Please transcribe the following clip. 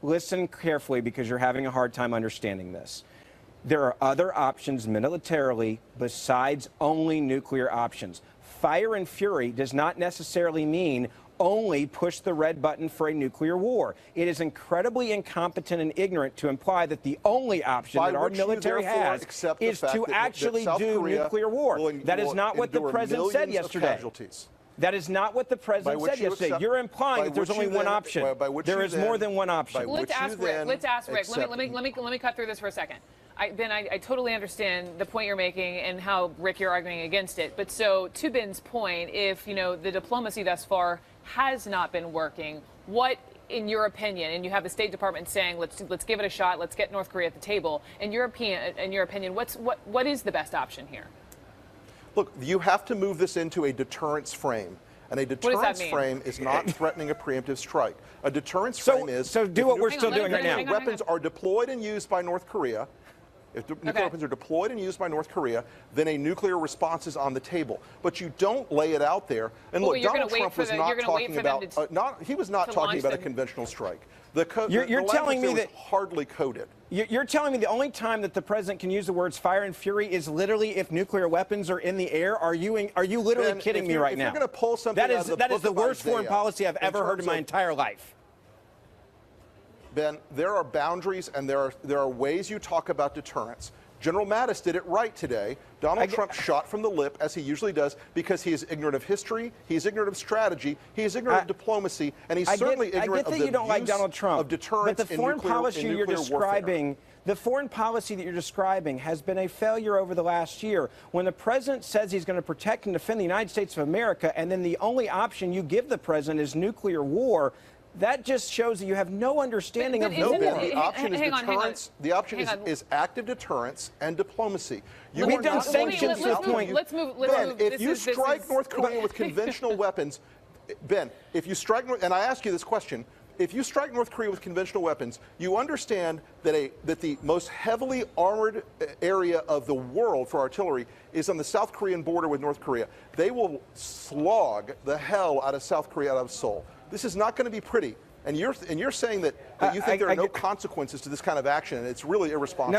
listen carefully because you're having a hard time understanding this. There are other options militarily besides only nuclear options. Fire and fury does not necessarily mean only push the red button for a nuclear war. It is incredibly incompetent and ignorant to imply that the only option that our military has is to actually do nuclear war. That is not what the president said yesterday. That is not what the president said yesterday. You're implying that there's only one option. There is more than one option. Let's ask Rick. Let me cut through this for a second. I totally understand the point you're making and how, Rick, you're arguing against it. But so, to Ben's point, if, the diplomacy thus far has not been working, what, in your opinion, and you have the State Department saying, let's give it a shot, let's get North Korea at the table, in your opinion, what is the best option here? Look, you have to move this into a deterrence frame. And a deterrence frame is not threatening a preemptive strike. A deterrence frame is... So do what we're still doing right now. If weapons are deployed and used by North Korea, if nuclear weapons are deployed and used by North Korea, then a nuclear response is on the table. But you don't lay it out there. And look, Donald Trump was not talking about... he was not talking about a conventional strike. You're telling me that hardly coded. You're telling me the only time that the president can use the words fire and fury is literally if nuclear weapons are in the air? Are you literally kidding me right now? If you're going to pull something that is the worst foreign policy I've ever heard in my entire life. Ben, there are boundaries and there are ways you talk about deterrence. General Mattis did it right today. Donald Trump shot from the lip, as he usually does, because he is ignorant of history, he's ignorant of strategy, he is ignorant of diplomacy, and he's certainly ignorant of the use of deterrence but the foreign policy you're describing, the foreign policy that you're describing has been a failure over the last year. When the president says he's going to protect and defend the United States of America, and then the only option you give the president is nuclear war, that just shows that you have no understanding of war. The option is deterrence. The option is active deterrence and diplomacy. We've done sanctions to this point. Let's move. Ben, if you strike North Korea with conventional weapons, Ben, if you strike, and I ask you this question, if you strike North Korea with conventional weapons, you understand that the most heavily armored area of the world for artillery is on the South Korean border with North Korea. They will slog the hell out of South Korea, out of Seoul. This is not going to be pretty. And you're saying that you think there are no consequences to this kind of action, and it's really irresponsible.